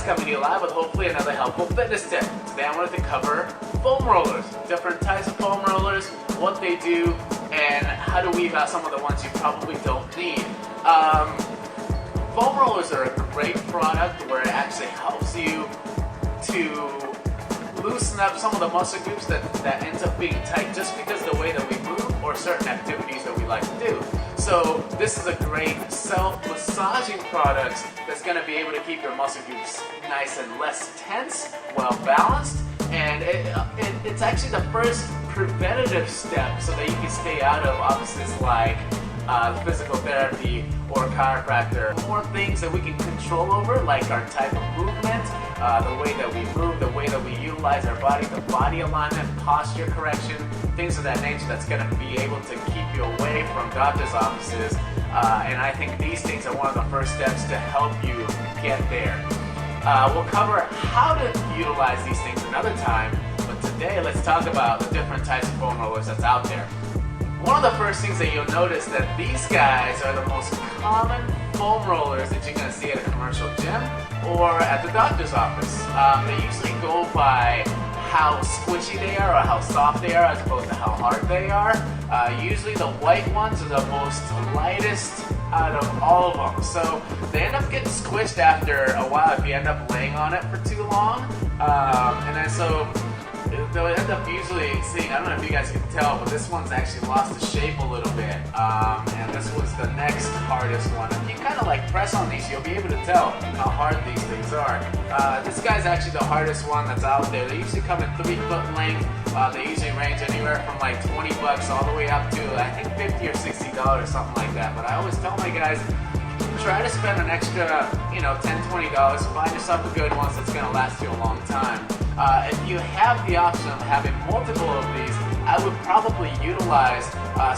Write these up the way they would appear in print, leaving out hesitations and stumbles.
guys, coming to you live with hopefully another helpful fitness tip. Today I wanted to cover foam rollers, different types of foam rollers, what they do, and how to weave out some of the ones you probably don't need. Foam rollers are a great product where it actually helps you to loosen up some of the muscle groups that ends up being tight just because of the way that we move or certain activities that we like to do. So this is a great self-massaging product that's going to be able to keep your muscle groups nice and less tense, well balanced, and it's actually the first preventative step so that you can stay out of offices like physical therapy or chiropractor. More things that we can control over, like our type of movement, the way that we move, the way that we utilize our body, the body alignment, posture correction, things of that nature that's going to be able to keep you away from doctor's offices. And I think these things are one of the first steps to help you get there. We'll cover how to utilize these things another time, but today let's talk about the different types of foam rollers that's out there. One of the first things that you'll notice that these guys are the most common foam rollers that you're going to see at a commercial gym or at the doctor's office. They usually go by how squishy they are or how soft they are as opposed to how hard they are. Usually the white ones are the most lightest out of all of them. So they end up getting squished after a while if you end up laying on it for too long. And then so they'll end up usually seeing, I don't know if you guys can tell, but this one's actually lost the shape a little bit. And this was the next hardest one. If you kind of like press on these, you'll be able to tell how hard these things are. This guy's actually the hardest one that's out there. They usually come in 3-foot length. They usually range anywhere from like 20 bucks all the way up to I think $50 or $60, something like that. But I always tell my guys, try to spend an extra, $10, $20. Find yourself a good one that's going to last you a long time. If you have the option of having multiple of these, I would probably utilize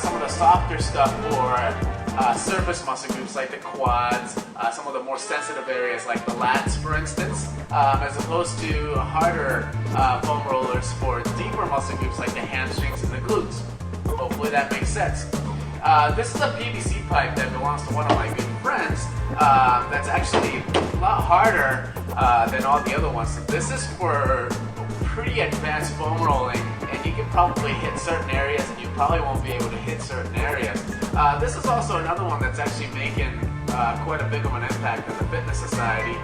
some of the softer stuff for surface muscle groups like the quads, some of the more sensitive areas like the lats, for instance, as opposed to harder foam rollers for deeper muscle groups like the hamstrings and the glutes. Hopefully that makes sense. This is a PVC pipe that belongs to one of my good friends that's actually a lot harder than all the other ones. So this is for pretty advanced foam rolling, and you can probably hit certain areas and you probably won't be able to hit certain areas. This is also another one that's actually making quite a big of an impact in the fitness society.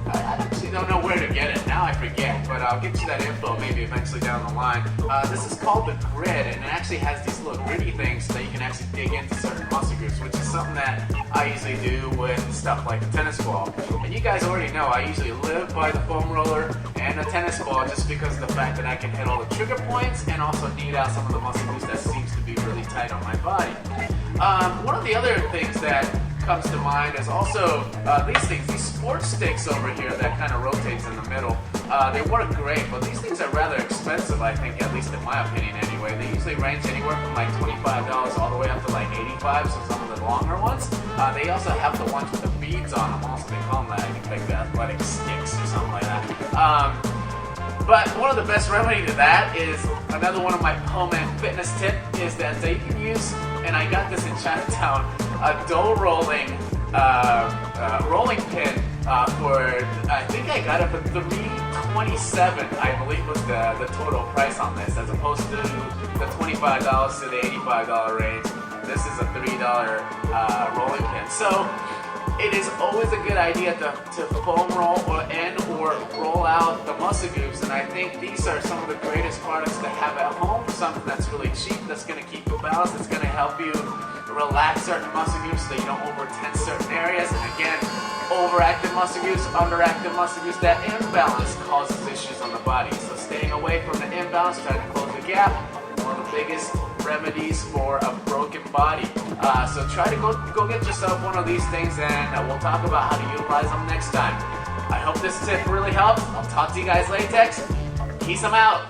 I actually don't know where to get it. Now I forget, but I'll get you that info maybe eventually down the line. This is called the grid, and it actually has these little gritty things so that you can actually dig into certain muscle groups, which is something that I usually do with stuff like a tennis ball. And you guys already know I usually live by the foam roller and a tennis ball just because of the fact that I can hit all the trigger points and also knead out some of the muscle groups that seems to be really tight on my body. One of the other things that comes to mind is also these sports sticks over here that kind of rotates in the middle. They work great, but these things are rather expensive, I think, at least in my opinion anyway. They usually range anywhere from like $25 all the way up to like $85, so some of the longer ones. They also have the ones with the beads on them, also they call them that, I think like the athletic sticks or something like that. But one of the best remedy to that is another one of my home and fitness tip is that you can use, and I got this in Chinatown, a dough rolling rolling pin for, I think I got it for $327, I believe was the total price on this, as opposed to the $25 to the $85 range. This is a $3 rolling pin. So it is always a good idea to foam roll or roll out the muscle groups, and I think these are some of the greatest products to have at home. Something that's really cheap, that's going to keep you balanced, that's going to help you relax certain muscle groups so you don't overtense certain areas. And again, overactive muscle groups, underactive muscle groups, that imbalance causes issues on the body. So staying away from the imbalance, trying to close the gap, one of the biggest remedies for a broken body. So try to go get yourself one of these things, and we'll talk about how to utilize them next time. I hope this tip really helps. I'll talk to you guys later. Peace, I'm out.